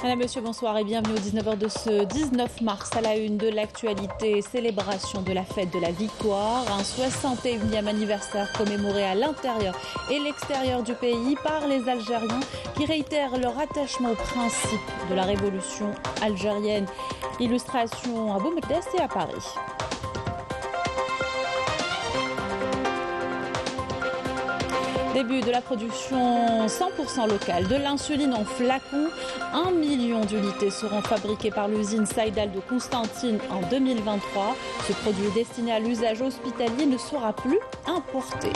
Madame, Monsieur, bonsoir et bienvenue au 19h de ce 19 mars à la une de l'actualité. Célébration de la fête de la victoire, un 61e anniversaire commémoré à l'intérieur et l'extérieur du pays par les Algériens qui réitèrent leur attachement aux principes de la révolution algérienne. Illustration à Boumekdès et à Paris. Début de la production 100% locale de l'insuline en flacon. 1 million d'unités seront fabriquées par l'usine Saïdal de Constantine en 2023. Ce produit destiné à l'usage hospitalier ne sera plus importé.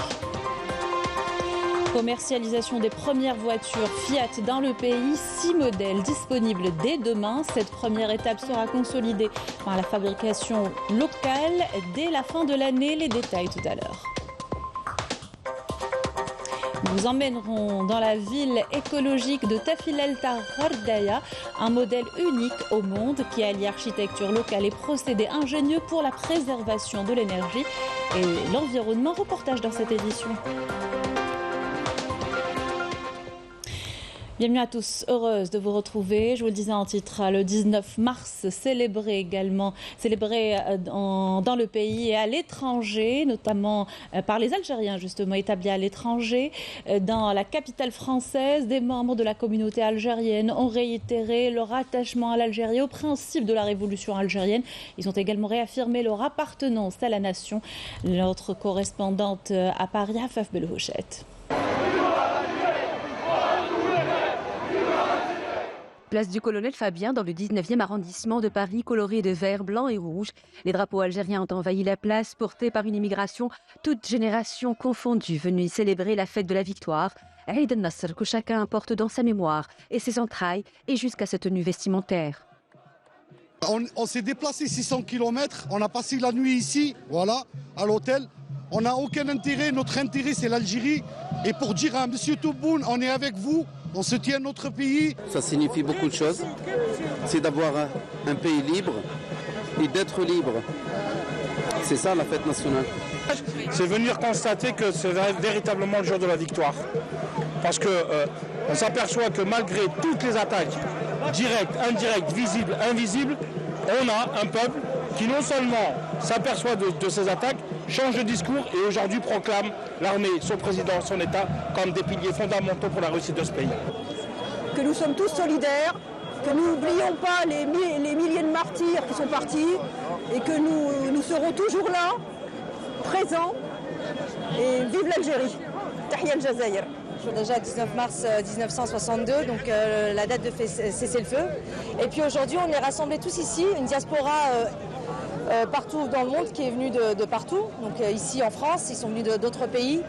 Commercialisation des premières voitures Fiat dans le pays, 6 modèles disponibles dès demain. Cette première étape sera consolidée par la fabrication locale dès la fin de l'année. Les détails tout à l'heure. Nous vous emmènerons dans la ville écologique de Tafil El Tarardaya, un modèle unique au monde qui allie architecture locale et procédés ingénieux pour la préservation de l'énergie et l'environnement. Reportage dans cette édition. Bienvenue à tous, heureuse de vous retrouver. Je vous le disais en titre, le 19 mars, célébré dans le pays et à l'étranger, notamment par les Algériens justement établis à l'étranger. Dans la capitale française, des membres de la communauté algérienne ont réitéré leur attachement à l'Algérie, au principe de la révolution algérienne. Ils ont également réaffirmé leur appartenance à la nation. Notre correspondante à Paris, Afaf Belhouchet. Place du Colonel Fabien dans le 19e arrondissement de Paris, coloré de vert, blanc et rouge. Les drapeaux algériens ont envahi la place, portés par une immigration toute génération confondue, venue célébrer la fête de la victoire. Eid al-Nasr que chacun porte dans sa mémoire et ses entrailles, et jusqu'à sa tenue vestimentaire. On s'est déplacé 600 km, on a passé la nuit ici, voilà, à l'hôtel. On n'a aucun intérêt, notre intérêt c'est l'Algérie. Et pour dire à M. Tebboune, on est avec vous, on soutient notre pays. Ça signifie beaucoup de choses. C'est d'avoir un pays libre et d'être libre. C'est ça la fête nationale. C'est venir constater que c'est véritablement le jour de la victoire. Parce que on s'aperçoit que malgré toutes les attaques, directes, indirectes, visibles, invisibles, on a un peuple qui non seulement s'aperçoit de ces attaques, change de discours et aujourd'hui proclame l'armée, son président, son État comme des piliers fondamentaux pour la réussite de ce pays. Que nous sommes tous solidaires, que nous n'oublions pas les milliers de martyrs qui sont partis et que nous serons toujours là, présents, et vive l'Algérie. Tahia al-Jazaïr. Déjà 19 mars 1962, donc la date de cessez-le-feu. Et puis aujourd'hui, on est rassemblés tous ici, une diaspora partout dans le monde qui est venue de partout. Donc ici en France, ils sont venus d'autres pays.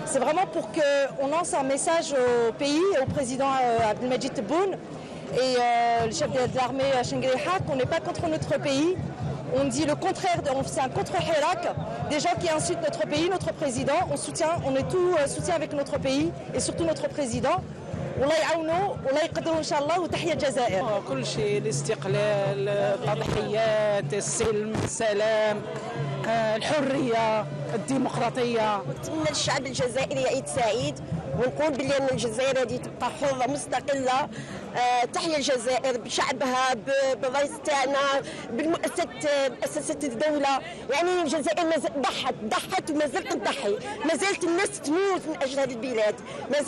C'est vraiment pour qu'on lance un message au pays, au président Abdelmadjid Tebboune et le chef de l'armée Chenghel Haq, qu'on n'est pas contre notre pays. On dit le contraire, c'est un contre-Hirak, des gens qui insultent notre pays, notre président. On est tout soutien avec notre pays et surtout notre président. والله يعاونوا والله يقدروا ان شاء الله وتحية الجزائر. كل شيء الاستقلال، التضحيات، السلم، السلام، الحرية، الديمقراطية. نتمنى للشعب الجزائري عيد سعيد ونقول بلي ان الجزائر هذه تبقى حرة مستقلة. تحيا الجزائر بشعبها بالرئيس تاعنا بمؤسسات الدولة. يعني الجزائر ضحت وما زالت تضحي، ما زالت الناس تموت من اجل هذه البلاد، ما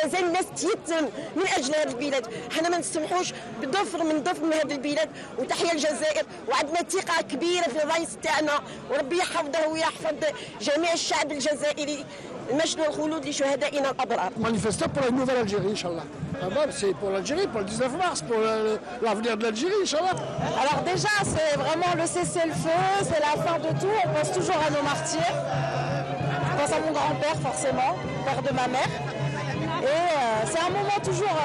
زال الناس تيتم من اجل هذه البلاد. حنا ما نسمحوش بضفر من هذه البلاد. وتحيا الجزائر وعندنا ثقة كبيرة في الرئيس تاعنا وربي يحفظه ويحفظ جميع الشعب الجزائري. المجد والخلود لشهدائنا الأبرار. Manifestons pour la nouvelle Algérie, Inch'Allah. C'est pour l'Algérie, pour le 19 mars, pour l'avenir de l'Algérie, Inch'Allah. Alors déjà, c'est vraiment le cessez-le-feu, c'est la fin de tout. On pense toujours à nos martyrs. Je pense à mon grand-père, forcément, père de ma mère. Et c'est un moment toujours,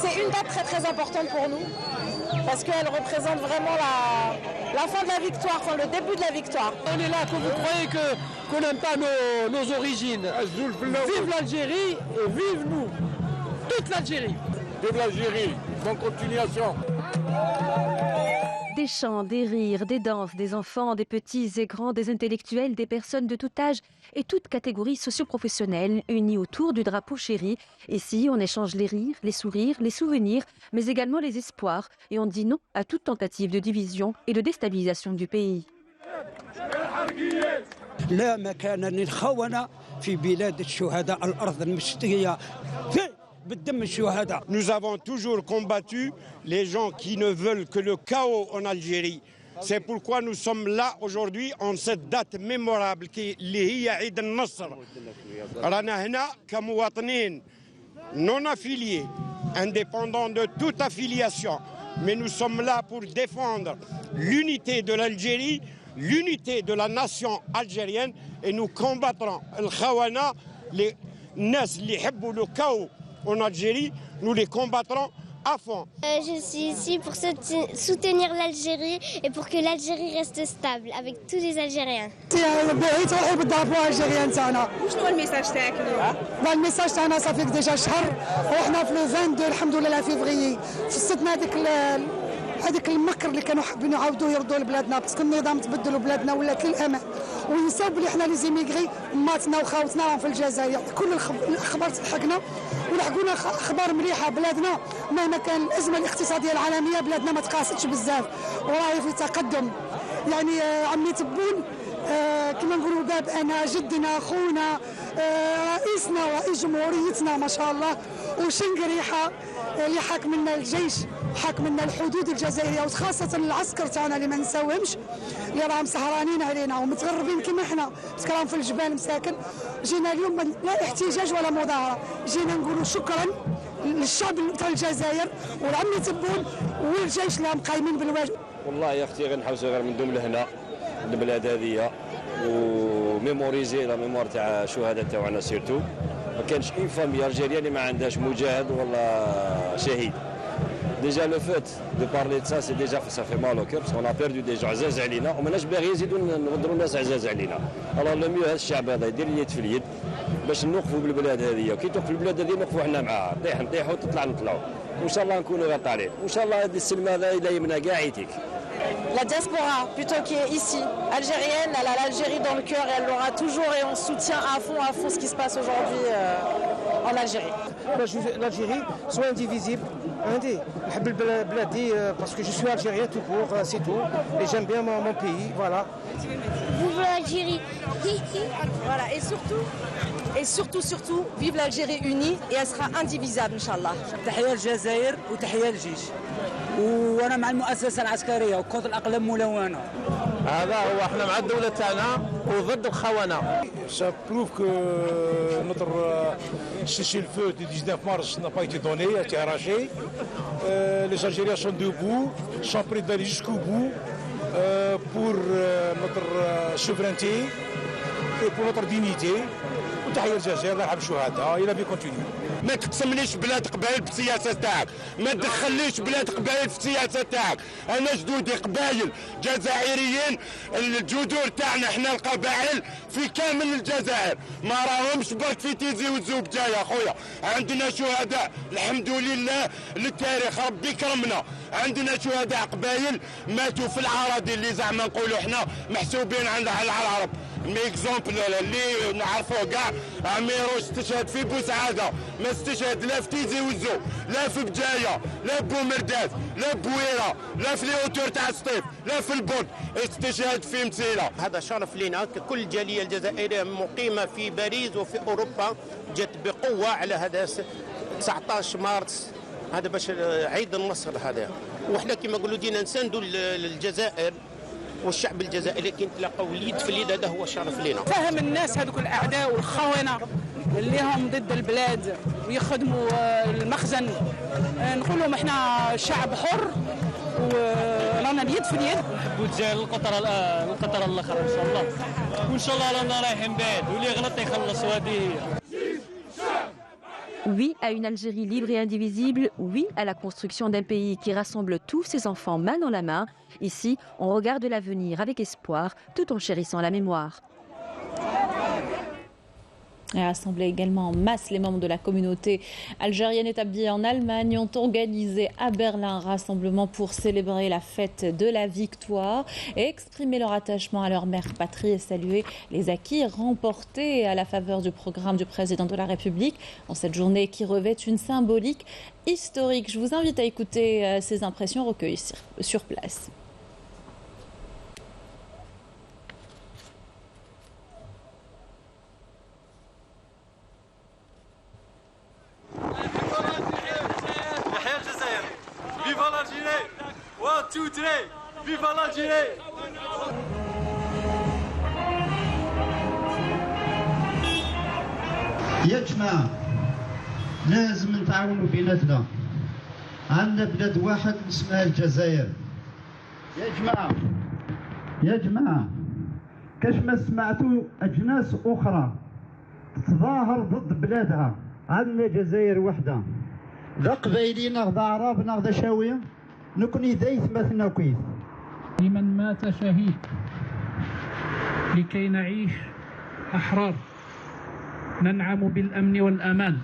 c'est une date très très importante pour nous. Parce qu'elle représente vraiment la fin de la victoire, enfin le début de la victoire. On est là, que vous croyez qu'on n'aime pas nos origines. Vive l'Algérie et vive nous. Toute l'Algérie. Vive l'Algérie, bonne continuation. Des chants, des rires, des danses, des enfants, des petits et grands, des intellectuels, des personnes de tout âge et toutes catégories socio-professionnelles unis autour du drapeau chéri. Ici, on échange les rires, les sourires, les souvenirs, mais également les espoirs. Et on dit non à toute tentative de division et de déstabilisation du pays. لا مكان للخونة في بلاد الشهداء الأرض المشتية بالدم الشهداء. Nous avons toujours combattu les gens qui ne veulent que le chaos en Algérie. C'est pourquoi nous sommes là aujourd'hui en cette date mémorable اللي هي عيد النصر. رانا هنا كمواطنين non affiliés, indépendants de toute affiliation, mais nous sommes là pour défendre l'unité de l'Algérie, l'unité de la nation algérienne, et nous combattrons le khawana, les nas qui aiment le chaos en Algérie, nous les combattrons à fond. Je suis ici pour soutenir l'Algérie et pour que l'Algérie reste stable avec tous les Algériens. شنو الميساج تاعك اليوم؟ الميساج تاعنا صافي ديجا شهر وحنا في لو 22 الحمد لله فيفريي فسدنا هذاك المكر اللي كانوا حابين يعاودوه يردوا لبلادنا باسكو النظام تبدل وبلادنا ولات للامام ونساو بلي حنا لي زيميغري ماتنا وخاوتنا راهم في الجزائر كل الاخبار تلحقنا ولحقونا اخبار مليحه بلادنا مهما كان الازمه الاقتصاديه العالميه بلادنا ما تقاستش بزاف وراهي في تقدم يعني عمي تبون كما نقولوا باب انا جدنا خونا رئيسنا ورئيس جمهوريتنا ما شاء الله وشنقريحه اللي حاكم لنا الجيش حاكم لنا الحدود الجزائريه وخاصه العسكر تاعنا اللي ما نساوهمش اللي راهم سهرانين علينا ومتغربين كما احنا بس راهم في الجبال مساكن. جينا اليوم لا احتجاج ولا مظاهره، جينا نقولوا شكرا للشعب تاع الجزائر والعمي تبون والجيش اللي راهم قايمين بالواجب. والله يا اختي غنحوسوا غير من دوم لهنا البلاد هذه وميموريزي لا ميموار تاع الشهداء تاعنا سيرتو. ما كانش اي فامي الجيريا اللي ما عندهاش مجاهد ولا شهيد. Déjà le fait de parler de ça, c'est déjà ça fait mal au cœur parce qu'on a perdu des gens عزاز علينا وماناش باغي يزيدوا نغدروا الناس عزاز علينا. alors le mieux هذا الشعب هذا يدير اليد في اليد باش نوقفوا بالبلاد هذه وكي توقف البلاد هذه نوقفوا حنا معاها نطيحوا نطلعوا وان شاء الله نكونوا غير طالعين وان شاء الله هذه السلمه هذا الى يمنا كاع يتيك. La diaspora, plutôt qui est ici, algérienne, elle a l'Algérie dans le cœur et elle l'aura toujours et on soutient à fond ce qui se passe aujourd'hui en Algérie. L'Algérie soit indivisible. نحب بلادي parce que je suis algérien tout court, c'est tout. Et j'aime bien mon pays, voilà. Vive l'Algérie. Voilà, et surtout, vive l'Algérie unie et elle sera indivisible, Inch'Allah. تحية الجزائر وتحية الجيش. وانا مع المؤسسه العسكريه وكونت الاقلام ملونه. هذا هو احنا مع الدوله تاعنا وضد الخونه. Ça prouve que notre cessez-le-feu du 19 mars n'a pas été donné, a été arraché. Les Algériens sont debout, sont prêts d'aller jusqu'au bout pour notre souveraineté et pour notre dignité. وتحية الجزائر الله يرحم الشهداء الى بي كونتينيو. ما تقسمليش بلاد قبائل في السياسه تاعك، ما تدخليش بلاد قبائل في السياسه تاعك. انا جدودي قبائل جزائريين، الجذور تاعنا احنا القبائل في كامل الجزائر، ما راهمش برك في تيزي وزوبجا يا خويا. عندنا شهداء الحمد لله للتاريخ ربي كرمنا، عندنا شهداء قبائل ماتوا في العراضي اللي زعما نقولوا احنا محسوبين على العرب. ميكزومبل اللي نعرفوه كاع عميروش استشهد في بوسعاده، ما استشهد لا في تيزي وزو، لا في بجايه، لا بومرداس، لا بويره، لا في ليوتور تاع سطيف، لا في البود، استشهد في مسيله. هذا شرف لنا ككل الجاليه الجزائريه مقيمه في باريس وفي اوروبا جت بقوه على هذا 19 مارس هذا باش عيد النصر هذا، وحنا كما نقولوا دينا نساندوا للجزائر والشعب الجزائري كي نتلاقاو اليد في اليد. هذا هو شرف لنا. فهم الناس هذوك الاعداء والخونه اللي هم ضد البلاد ويخدموا المخزن، نقول لهم احنا شعب حر ورانا اليد في اليد. نحبوا الجزائر القطر الاخر ان شاء الله، وان شاء الله رانا رايحين بعيد واللي غلط يخلص. وهذه هي. Oui à une Algérie libre et indivisible, oui à la construction d'un pays qui rassemble tous ses enfants main dans la main. Ici, on regarde l'avenir avec espoir tout en chérissant la mémoire. Et rassemblé également en masse, les membres de la communauté algérienne établie en Allemagne ont organisé à Berlin un rassemblement pour célébrer la fête de la victoire et exprimer leur attachement à leur mère patrie et saluer les acquis remportés à la faveur du programme du président de la République en cette journée qui revêt une symbolique historique. Je vous invite à écouter ces impressions recueillies sur place. Viva l'Algérie! 1, 2, 3! Viva l'Algérie! يا جماعة لازم نتعاونوا بيناتنا. عندنا بلاد واحد اسمها الجزائر. يا جماعة كاش ما سمعتوا أجناس أخرى تتظاهر ضد بلادها. عندنا جزائر وحدة. ذا قبايلي ناخذ عرب ناخذ شاوية نكوني ذيث مثلنا كيف. لمن مات شهيد لكي نعيش أحرار ننعم بالأمن والأمان.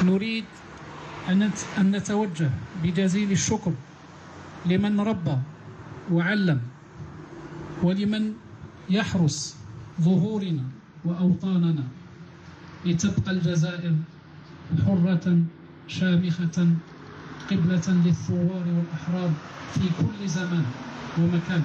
نريد أن نتوجه بجزيل الشكر لمن ربى وعلم ولمن يحرس ظهورنا وأوطاننا لتبقى الجزائر حرة شامخة قبلة للثوار والأحرار في كل زمان ومكان.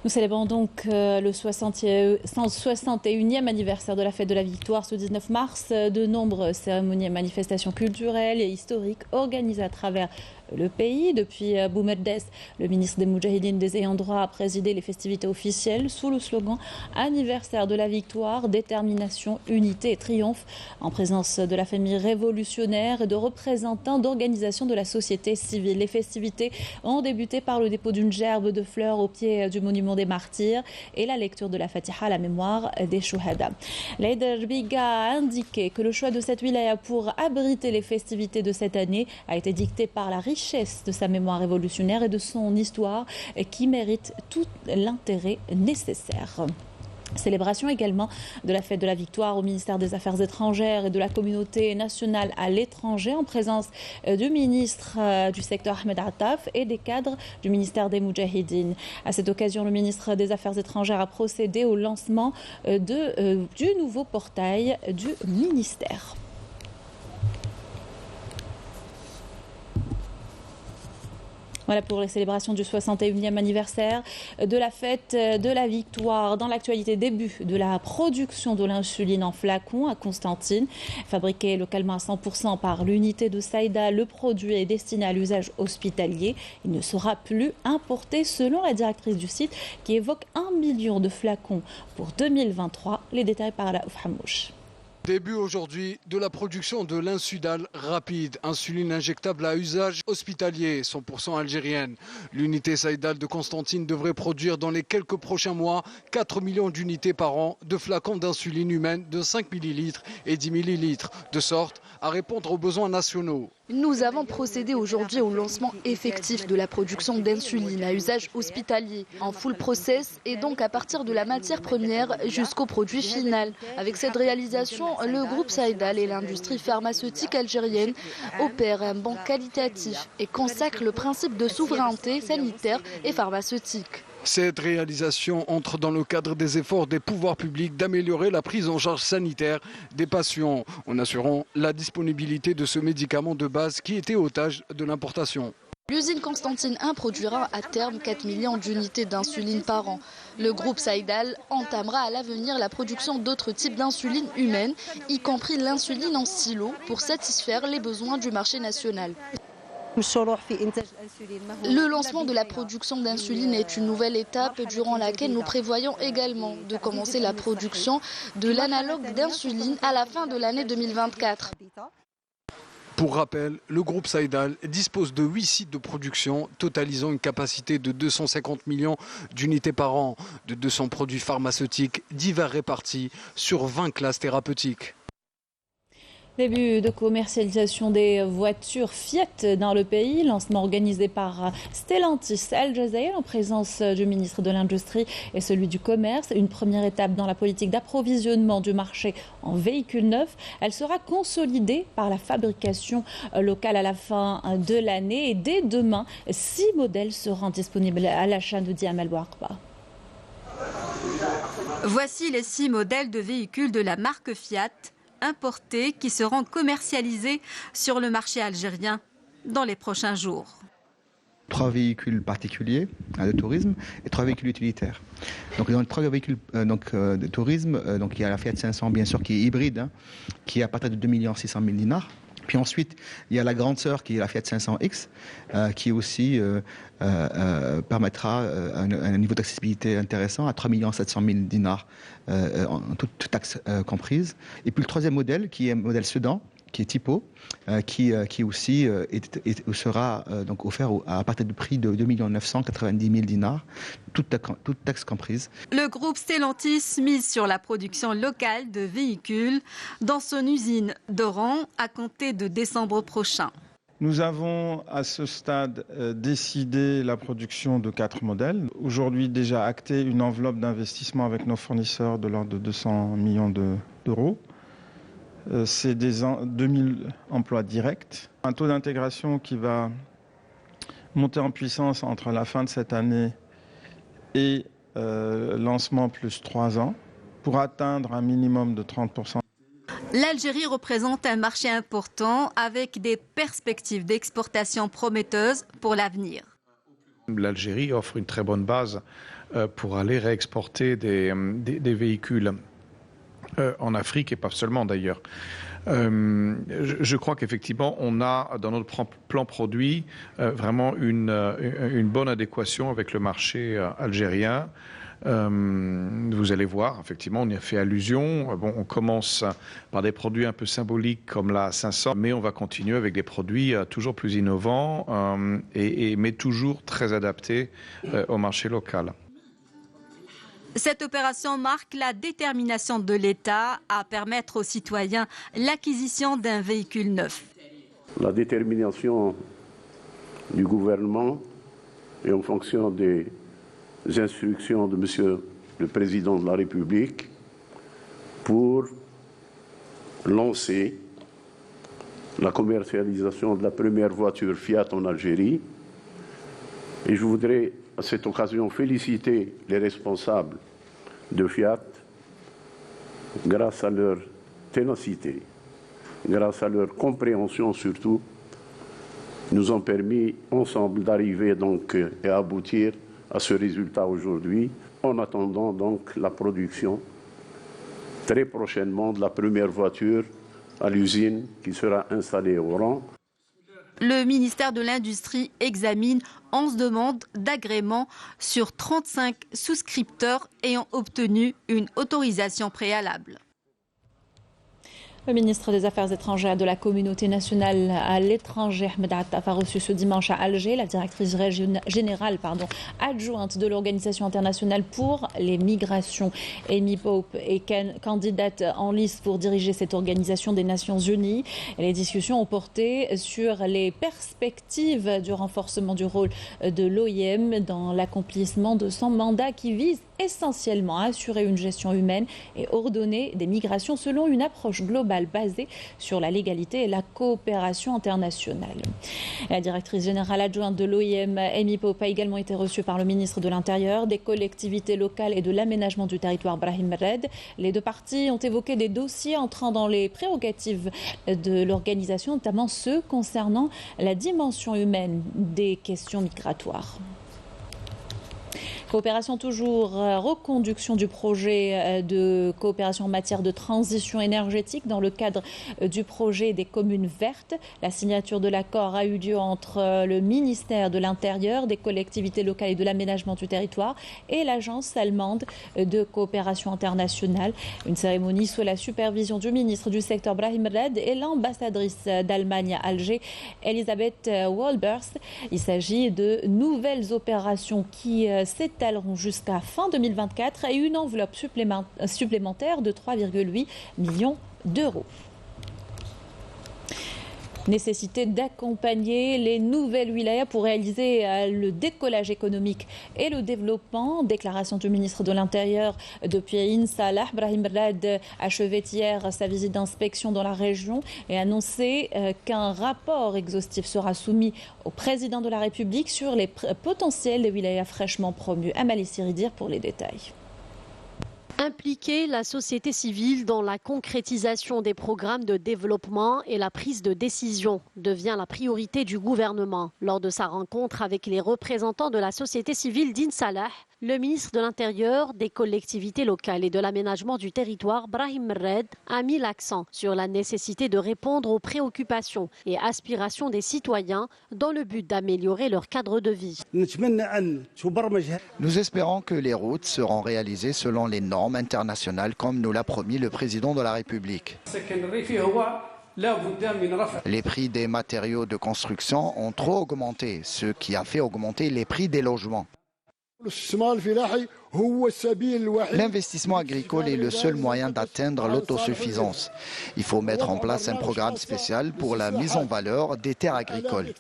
Nous célébrons donc le 161e anniversaire de la fête de la victoire ce 19 mars. De nombreuses cérémonies et manifestations culturelles et historiques organisées à travers le pays. Depuis Boumerdes, le ministre des Moudjahidines des Ayants droit a présidé les festivités officielles sous le slogan « Anniversaire de la victoire, détermination, unité et triomphe » en présence de la famille révolutionnaire et de représentants d'organisations de la société civile. Les festivités ont débuté par le dépôt d'une gerbe de fleurs au pied du monument des martyrs et la lecture de la Fatiha à la mémoire des Chouhada. L'Aïd Biga a indiqué que le choix de cette wilaya pour abriter les festivités de cette année a été dicté par la richesse de sa mémoire révolutionnaire et de son histoire qui mérite tout l'intérêt nécessaire. Célébration également de la fête de la victoire au ministère des Affaires étrangères et de la communauté nationale à l'étranger en présence du ministre du secteur Ahmed Attaf et des cadres du ministère des Moudjahidines. À cette occasion, le ministre des Affaires étrangères a procédé au lancement du nouveau portail du ministère. Voilà pour les célébrations du 61e anniversaire de la fête de la victoire. Dans l'actualité, début de la production de l'insuline en flacon à Constantine. Fabriqué localement à 100% par l'unité de Saïda, le produit est destiné à l'usage hospitalier. Il ne sera plus importé selon la directrice du site qui évoque 1 million de flacons pour 2023. Les détails par Raouf Hamouche. Début aujourd'hui de la production de l'insudal rapide, insuline injectable à usage hospitalier, 100% algérienne. L'unité Saïdal de Constantine devrait produire dans les quelques prochains mois 4 millions d'unités par an de flacons d'insuline humaine de 5 ml et 10 ml, de sorte à répondre aux besoins nationaux. Nous avons procédé aujourd'hui au lancement effectif de la production d'insuline à usage hospitalier en full process et donc à partir de la matière première jusqu'au produit final. Avec cette réalisation, le groupe Saïdal et l'industrie pharmaceutique algérienne opèrent un banc qualitatif et consacrent le principe de souveraineté sanitaire et pharmaceutique. Cette réalisation entre dans le cadre des efforts des pouvoirs publics d'améliorer la prise en charge sanitaire des patients en assurant la disponibilité de ce médicament de base qui était otage de l'importation. L'usine Constantine 1 produira à terme 4 millions d'unités d'insuline par an. Le groupe Saïdal entamera à l'avenir la production d'autres types d'insuline humaine, y compris l'insuline en silo, pour satisfaire les besoins du marché national. Le lancement de la production d'insuline est une nouvelle étape durant laquelle nous prévoyons également de commencer la production de l'analogue d'insuline à la fin de l'année 2024. Pour rappel, le groupe Saïdal dispose de 8 sites de production, totalisant une capacité de 250 millions d'unités par an, de 200 produits pharmaceutiques divers répartis sur 20 classes thérapeutiques. Début de commercialisation des voitures Fiat dans le pays, lancement organisé par Stellantis Al Jazeera en présence du ministre de l'Industrie et celui du Commerce. Une première étape dans la politique d'approvisionnement du marché en véhicules neufs. Elle sera consolidée par la fabrication locale à la fin de l'année et dès demain, 6 modèles seront disponibles à l'achat de Diam Bouakba. Voici les 6 modèles de véhicules de la marque Fiat importés qui seront commercialisés sur le marché algérien dans les prochains jours. 3 véhicules particuliers de tourisme et 3 véhicules utilitaires. Donc dans les 3 véhicules de tourisme, il y a la Fiat 500 bien sûr qui est hybride, qui est à partir de 2 600 000 dinars. Puis ensuite, il y a la grande sœur qui est la Fiat 500X, qui aussi permettra un niveau d'accessibilité intéressant à 3 700 000 dinars, toutes taxes comprises. Et puis le troisième modèle, qui est un modèle sedan, qui est typo, qui aussi sera donc offert à partir du prix de 2 990 000 dinars, toutes taxes comprises. Le groupe Stellantis mise sur la production locale de véhicules dans son usine d'Oran à compter de décembre prochain. Nous avons à ce stade décidé la production de 4 modèles. Aujourd'hui déjà acté une enveloppe d'investissement avec nos fournisseurs de l'ordre de 200 millions d'euros. C'est 2000 emplois directs. Un taux d'intégration qui va monter en puissance entre la fin de cette année et lancement plus 3 ans pour atteindre un minimum de 30%. L'Algérie représente un marché important avec des perspectives d'exportation prometteuses pour l'avenir. L'Algérie offre une très bonne base pour aller réexporter des véhicules en Afrique et pas seulement d'ailleurs. Je crois qu'effectivement, on a dans notre plan produit vraiment une bonne adéquation avec le marché algérien. Vous allez voir, effectivement, on y a fait allusion. Bon, on commence par des produits un peu symboliques comme la 500, mais on va continuer avec des produits toujours plus innovants, mais toujours très adaptés au marché local. Cette opération marque la détermination de l'État à permettre aux citoyens l'acquisition d'un véhicule neuf. La détermination du gouvernement et en fonction des instructions de Monsieur le Président de la République pour lancer la commercialisation de la première voiture Fiat en Algérie. Et je voudrais à cette occasion féliciter les responsables de Fiat grâce à leur ténacité, grâce à leur compréhension surtout, nous ont permis ensemble d'arriver donc et aboutir à ce résultat aujourd'hui, en attendant donc la production très prochainement de la première voiture à l'usine qui sera installée au Oran. Le ministère de l'Industrie examine 11 demandes d'agrément sur 35 souscripteurs ayant obtenu une autorisation préalable. Le ministre des Affaires étrangères de la communauté nationale à l'étranger, Ahmed Attaf, a reçu ce dimanche à Alger la directrice générale adjointe de l'Organisation internationale pour les migrations. Amy Pope est candidate en liste pour diriger cette organisation des Nations Unies. Et les discussions ont porté sur les perspectives du renforcement du rôle de l'OIM dans l'accomplissement de son mandat qui vise essentiellement à assurer une gestion humaine et ordonnée des migrations selon une approche globale basée sur la légalité et la coopération internationale. La directrice générale adjointe de l'OIM, Amy Pope, a également été reçue par le ministre de l'Intérieur, des collectivités locales et de l'aménagement du territoire, Brahim Red. Les deux parties ont évoqué des dossiers entrant dans les prérogatives de l'organisation, notamment ceux concernant la dimension humaine des questions migratoires. Coopération toujours, reconduction du projet de coopération en matière de transition énergétique dans le cadre du projet des communes vertes. La signature de l'accord a eu lieu entre le ministère de l'Intérieur, des collectivités locales et de l'aménagement du territoire et l'agence allemande de coopération internationale. Une cérémonie sous la supervision du ministre du secteur Brahim Red et l'ambassadrice d'Allemagne à Alger, Elisabeth Wolbers. Il s'agit de nouvelles opérations qui s'étalent jusqu'à fin 2024 et une enveloppe supplémentaire de 3,8 millions d'euros. Nécessité d'accompagner les nouvelles wilayas pour réaliser le décollage économique et le développement. Déclaration du ministre de l'Intérieur depuis In Salah. Brahim Rad achevait hier sa visite d'inspection dans la région et annoncé qu'un rapport exhaustif sera soumis au président de la République sur les potentiels des wilayas fraîchement promus. Amalie Siridir pour les détails. Impliquer la société civile dans la concrétisation des programmes de développement et la prise de décision devient la priorité du gouvernement. Lors de sa rencontre avec les représentants de la société civile d'In Salah, le ministre de l'Intérieur, des collectivités locales et de l'aménagement du territoire, Brahim Rad, a mis l'accent sur la nécessité de répondre aux préoccupations et aspirations des citoyens dans le but d'améliorer leur cadre de vie. Nous espérons que les routes seront réalisées selon les normes internationales comme nous l'a promis le président de la République. Les prix des matériaux de construction ont trop augmenté, ce qui a fait augmenter les prix des logements. L'investissement agricole est le seul moyen d'atteindre l'autosuffisance. Il faut mettre en place un programme spécial pour la mise en valeur des terres agricoles.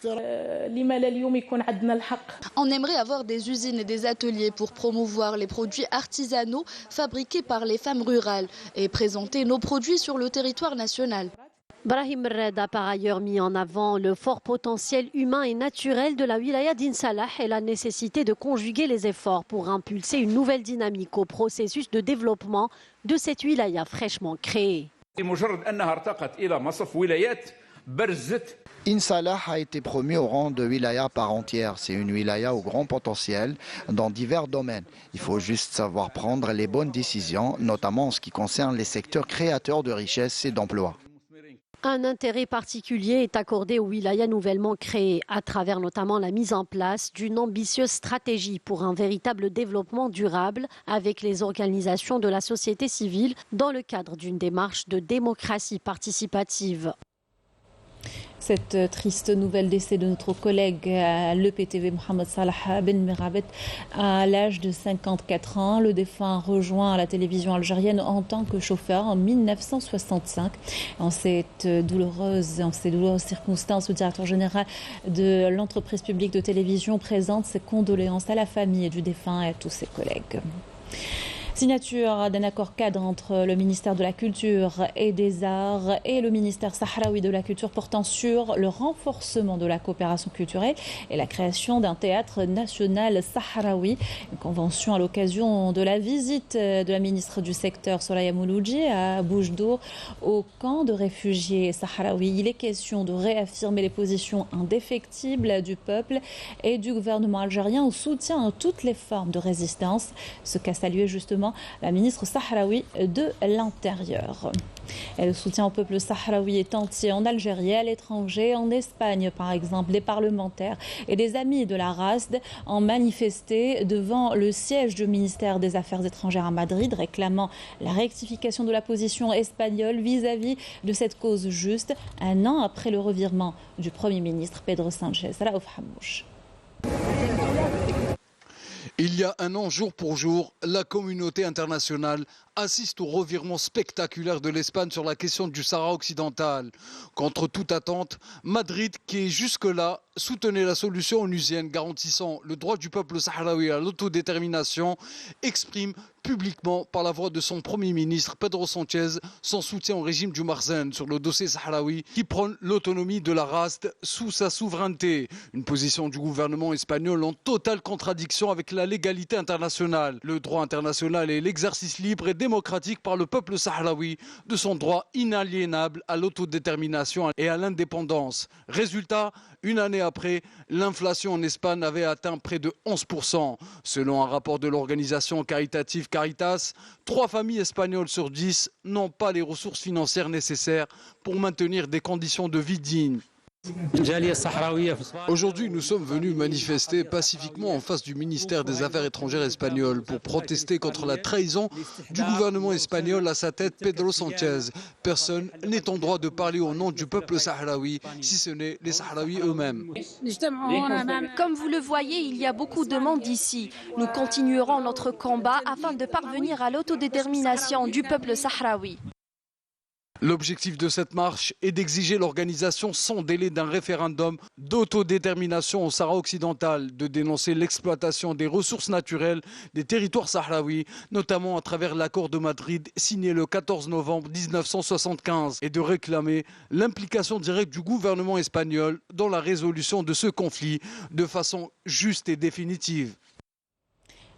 On aimerait avoir des usines et des ateliers pour promouvoir les produits artisanaux fabriqués par les femmes rurales et présenter nos produits sur le territoire national. Brahim Rad a par ailleurs mis en avant le fort potentiel humain et naturel de la wilaya d'In Salah et la nécessité de conjuguer les efforts pour impulser une nouvelle dynamique au processus de développement de cette wilaya fraîchement créée. In Salah a été promu au rang de wilaya par entière. C'est une wilaya au grand potentiel dans divers domaines. Il faut juste savoir prendre les bonnes décisions, notamment en ce qui concerne les secteurs créateurs de richesses et d'emplois. Un intérêt particulier est accordé aux wilayas nouvellement créées, à travers notamment la mise en place d'une ambitieuse stratégie pour un véritable développement durable avec les organisations de la société civile dans le cadre d'une démarche de démocratie participative. Cette triste nouvelle décès de notre collègue à l'EPTV Mohamed Salah Ben Mirabet à l'âge de 54 ans. Le défunt rejoint la télévision algérienne en tant que chauffeur en 1965. En ces douloureuses circonstances, le directeur général de l'entreprise publique de télévision présente ses condoléances à la famille du défunt et à tous ses collègues. Signature d'un accord cadre entre le ministère de la Culture et des Arts et le ministère sahraoui de la Culture portant sur le renforcement de la coopération culturelle et la création d'un théâtre national sahraoui. Une convention à l'occasion de la visite de la ministre du secteur Soraya Mouloudji à Boujdour au camp de réfugiés sahraouis. Il est question de réaffirmer les positions indéfectibles du peuple et du gouvernement algérien au soutien à toutes les formes de résistance, ce qu'a salué justement la ministre sahraoui de l'Intérieur. Et le soutien au peuple sahraoui est entier en Algérie et à l'étranger. En Espagne, par exemple, des parlementaires et des amis de la RASD ont manifesté devant le siège du ministère des Affaires étrangères à Madrid, réclamant la rectification de la position espagnole vis-à-vis de cette cause juste, un an après le revirement du Premier ministre Pedro Sánchez. Raouf Hamouche. Il y a un an, jour pour jour, la communauté internationale assiste au revirement spectaculaire de l'Espagne sur la question du Sahara occidental. Contre toute attente, Madrid, qui jusque-là soutenait la solution onusienne garantissant le droit du peuple sahraoui à l'autodétermination, exprime publiquement par la voix de son Premier ministre Pedro Sánchez son soutien au régime du Marzen sur le dossier sahraoui qui prône l'autonomie de la RASD sous sa souveraineté. Une position du gouvernement espagnol en totale contradiction avec la légalité internationale, le droit international et l'exercice libre et démocratique par le peuple sahraoui de son droit inaliénable à l'autodétermination et à l'indépendance. Résultat, une année après, l'inflation en Espagne avait atteint près de 11%. Selon un rapport de l'organisation caritative Caritas, 3 familles espagnoles sur 10 n'ont pas les ressources financières nécessaires pour maintenir des conditions de vie dignes. Aujourd'hui, nous sommes venus manifester pacifiquement en face du ministère des Affaires étrangères espagnol pour protester contre la trahison du gouvernement espagnol à sa tête Pedro Sánchez. Personne n'est en droit de parler au nom du peuple sahraoui, si ce n'est les Sahraouis eux-mêmes. Comme vous le voyez, il y a beaucoup de monde ici. Nous continuerons notre combat afin de parvenir à l'autodétermination du peuple sahraoui. L'objectif de cette marche est d'exiger l'organisation sans délai d'un référendum d'autodétermination au Sahara occidental, de dénoncer l'exploitation des ressources naturelles des territoires sahraouis, notamment à travers l'accord de Madrid signé le 14 novembre 1975, et de réclamer l'implication directe du gouvernement espagnol dans la résolution de ce conflit de façon juste et définitive.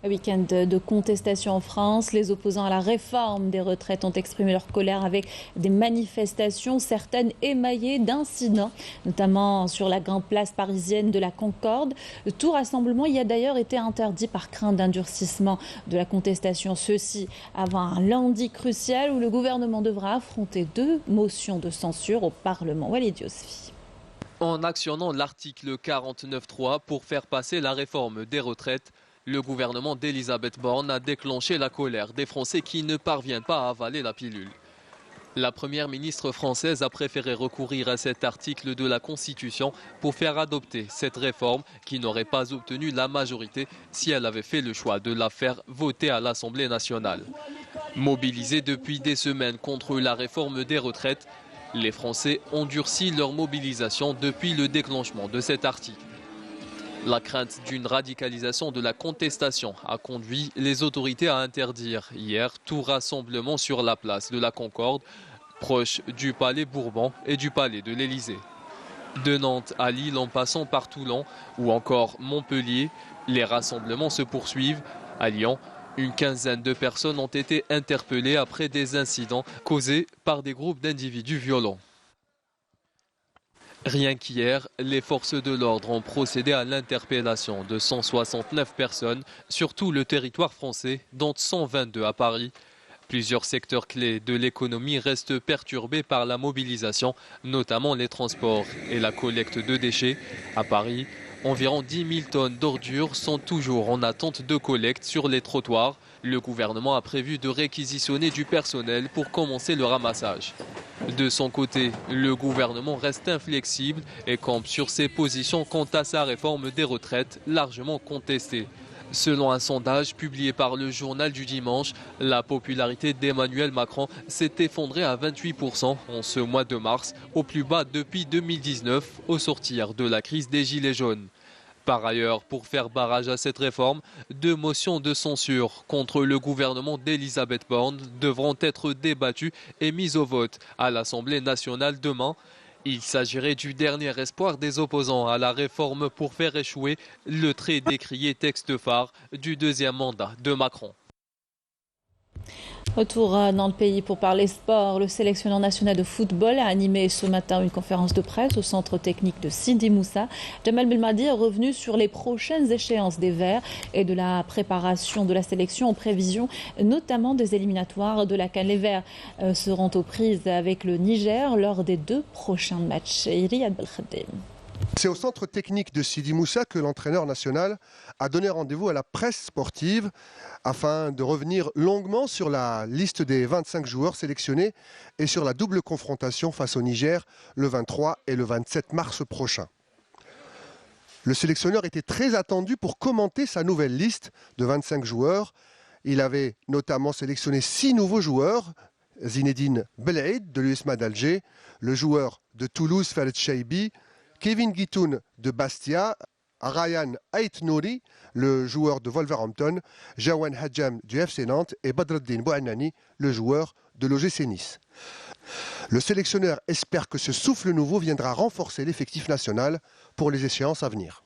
Un week-end de contestation en France. Les opposants à la réforme des retraites ont exprimé leur colère avec des manifestations, certaines émaillées d'incidents, notamment sur la grande place parisienne de la Concorde. Tout rassemblement y a d'ailleurs été interdit par crainte d'endurcissement de la contestation. Ceci avant un lundi crucial où le gouvernement devra affronter 2 motions de censure au Parlement. Walid Yousfi. En actionnant l'article 49.3 pour faire passer la réforme des retraites, le gouvernement d'Elisabeth Borne a déclenché la colère des Français qui ne parviennent pas à avaler la pilule. La première ministre française a préféré recourir à cet article de la Constitution pour faire adopter cette réforme qui n'aurait pas obtenu la majorité si elle avait fait le choix de la faire voter à l'Assemblée nationale. Mobilisés depuis des semaines contre la réforme des retraites, les Français ont durci leur mobilisation depuis le déclenchement de cet article. La crainte d'une radicalisation de la contestation a conduit les autorités à interdire hier tout rassemblement sur la place de la Concorde, proche du palais Bourbon et du palais de l'Élysée. De Nantes à Lille en passant par Toulon ou encore Montpellier, les rassemblements se poursuivent. À Lyon, une quinzaine de personnes ont été interpellées après des incidents causés par des groupes d'individus violents. Rien qu'hier, les forces de l'ordre ont procédé à l'interpellation de 169 personnes sur tout le territoire français, dont 122 à Paris. Plusieurs secteurs clés de l'économie restent perturbés par la mobilisation, notamment les transports et la collecte de déchets. À Paris, environ 10 000 tonnes d'ordures sont toujours en attente de collecte sur les trottoirs. Le gouvernement a prévu de réquisitionner du personnel pour commencer le ramassage. De son côté, le gouvernement reste inflexible et campe sur ses positions quant à sa réforme des retraites, largement contestée. Selon un sondage publié par le journal du dimanche, la popularité d'Emmanuel Macron s'est effondrée à 28% en ce mois de mars, au plus bas depuis 2019, au sortir de la crise des Gilets jaunes. Par ailleurs, pour faire barrage à cette réforme, 2 motions de censure contre le gouvernement d'Elisabeth Borne devront être débattues et mises au vote à l'Assemblée nationale demain. Il s'agirait du dernier espoir des opposants à la réforme pour faire échouer le très décrié texte phare du 2e mandat de Macron. Retour dans le pays pour parler sport. Le sélectionneur national de football a animé ce matin une conférence de presse au centre technique de Sidi Moussa. Djemal Belmadi est revenu sur les prochaines échéances des Verts et de la préparation de la sélection en prévision notamment des éliminatoires de la CAN. Les Verts seront aux prises avec le Niger lors des 2 prochains matchs. Riyad Belkhadim. C'est au centre technique de Sidi Moussa que l'entraîneur national a donné rendez-vous à la presse sportive afin de revenir longuement sur la liste des 25 joueurs sélectionnés et sur la double confrontation face au Niger le 23 et le 27 mars prochain. Le sélectionneur était très attendu pour commenter sa nouvelle liste de 25 joueurs. Il avait notamment sélectionné 6 nouveaux joueurs. Zinedine Belaid de l'USMA d'Alger, le joueur de Toulouse Farid Chaibi, Kevin Guitoun de Bastia, Ryan Aït-Nouri, le joueur de Wolverhampton, Jawan Hadjam du FC Nantes et Badreddine Bouannani, le joueur de l'OGC Nice. Le sélectionneur espère que ce souffle nouveau viendra renforcer l'effectif national pour les échéances à venir.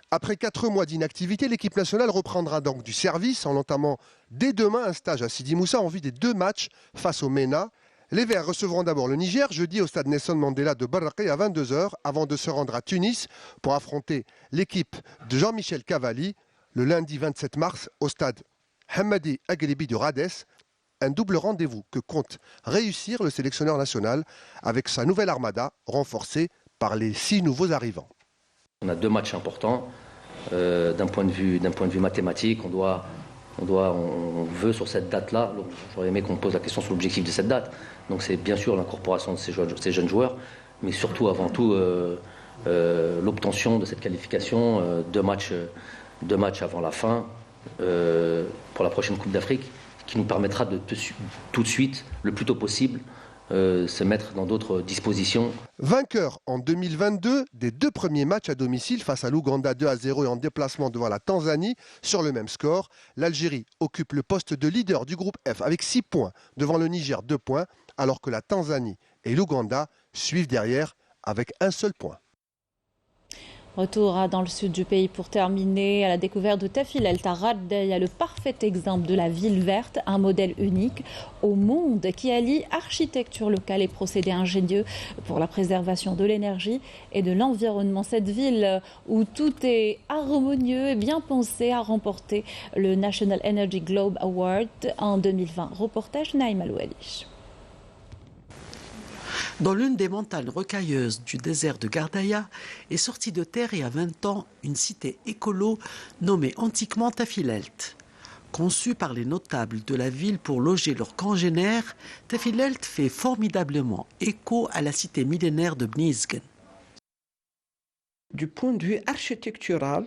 Après 4 mois d'inactivité, l'équipe nationale reprendra donc du service en entamant dès demain un stage à Sidi Moussa en vue des 2 matchs face au MENA. Les Verts recevront d'abord le Niger jeudi au stade Nelson Mandela de Barraqué à 22 h avant de se rendre à Tunis pour affronter l'équipe de Jean-Michel Cavalli le lundi 27 mars au stade Hamadi Agheribi de Rades. Un double rendez-vous que compte réussir le sélectionneur national avec sa nouvelle armada renforcée par les 6 nouveaux arrivants. On a 2 matchs importants. D'un point de vue mathématique, on veut sur cette date-là, j'aurais aimé qu'on pose la question sur l'objectif de cette date. Donc c'est bien sûr l'incorporation de ces jeunes joueurs, mais surtout avant tout l'obtention de cette qualification, 2 matchs avant la fin pour la prochaine Coupe d'Afrique, qui nous permettra de tout de suite, le plus tôt possible, se mettre dans d'autres dispositions. Vainqueur en 2022 des 2 premiers matchs à domicile face à l'Ouganda 2-0 et en déplacement devant la Tanzanie sur le même score. L'Algérie occupe le poste de leader du groupe F avec 6 points devant le Niger 2 points alors que la Tanzanie et l'Ouganda suivent derrière avec un seul point. Retour dans le sud du pays pour terminer à la découverte de Tafil El Tarad. Il y a le parfait exemple de la ville verte, un modèle unique au monde qui allie architecture locale et procédés ingénieux pour la préservation de l'énergie et de l'environnement. Cette ville où tout est harmonieux et bien pensé a remporté le National Energy Globe Award en 2020. Reportage Naïm Aloualish. Dans l'une des montagnes rocailleuses du désert de Gardaïa est sortie de terre il y a 20 ans une cité écolo nommée antiquement Tafilelt. Conçue par les notables de la ville pour loger leurs congénères, Tafilelt fait formidablement écho à la cité millénaire de Bnizgen. Du point de vue architectural,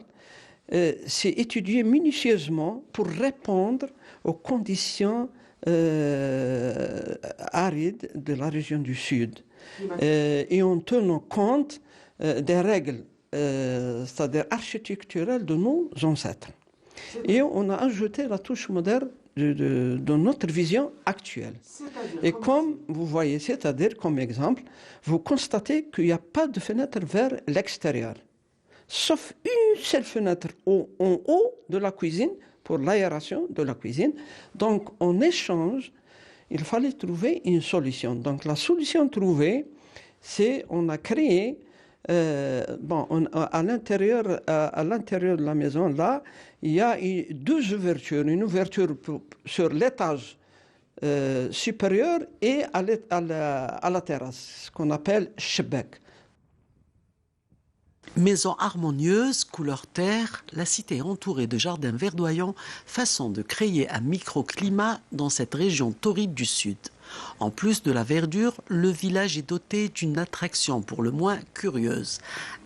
c'est étudié minutieusement pour répondre aux conditions arides de la région du Sud et en tenant compte des règles, c'est-à-dire architecturales de nos ancêtres. Et on a ajouté la touche moderne de notre vision actuelle. Et comme vous voyez, c'est-à-dire comme exemple, vous constatez qu'il n'y a pas de fenêtre vers l'extérieur, sauf une seule fenêtre en haut de la cuisine, pour l'aération de la cuisine. Donc, en échange, il fallait trouver une solution. Donc, la solution trouvée, c'est on a créé, à l'intérieur de la maison, là, il y a 2 ouvertures. Une ouverture sur l'étage supérieur et à la terrasse, ce qu'on appelle shebek. Maison harmonieuse, couleur terre, la cité est entourée de jardins verdoyants, façon de créer un microclimat dans cette région torride du sud. En plus de la verdure, le village est doté d'une attraction pour le moins curieuse,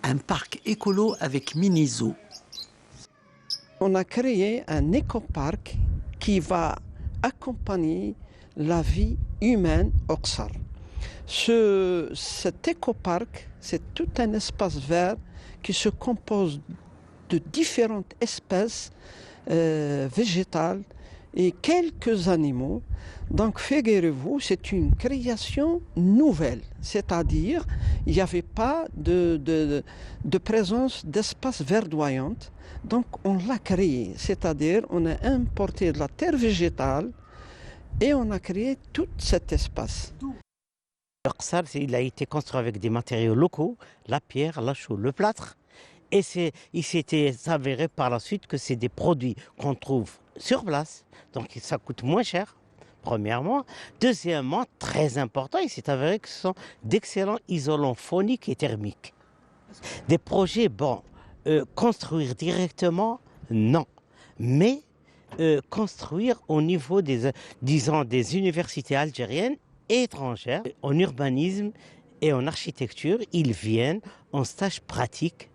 un parc écolo avec mini-zoo. On a créé un écoparc qui va accompagner la vie humaine au Ksar. Cet écoparc, c'est tout un espace vert qui se compose de différentes espèces végétales et quelques animaux. Donc, figurez-vous, c'est une création nouvelle, c'est-à-dire il n'y avait pas de présence d'espaces verdoyantes. Donc, on l'a créé, c'est-à-dire on a importé de la terre végétale et on a créé tout cet espace. Le Ksar, il a été construit avec des matériaux locaux, la pierre, la chaux, le plâtre. Et il s'était avéré par la suite que c'est des produits qu'on trouve sur place. Donc ça coûte moins cher, premièrement. Deuxièmement, très important, il s'est avéré que ce sont d'excellents isolants phoniques et thermiques. Des projets, construire directement, non. Mais construire au niveau des universités algériennes et étrangères, en urbanisme et en architecture, ils viennent en stage pratique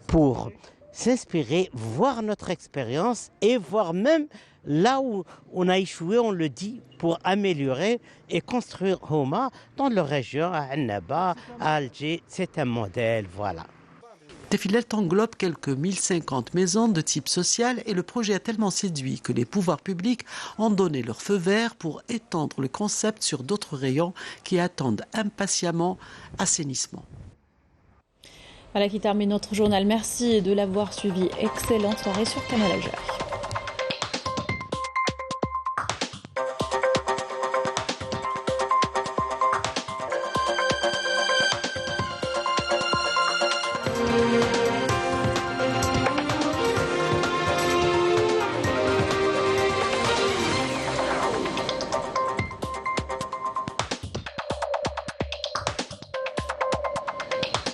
pour s'inspirer, voir notre expérience et voir même là où on a échoué, on le dit, pour améliorer et construire Houma dans leur région, à Annaba, à Alger. C'est un modèle, voilà. Tafilelt englobe quelques 1050 maisons de type social et le projet a tellement séduit que les pouvoirs publics ont donné leur feu vert pour étendre le concept sur d'autres rayons qui attendent impatiemment assainissement. Voilà qui termine notre journal. Merci de l'avoir suivi. Excellente soirée sur Canal Algérie.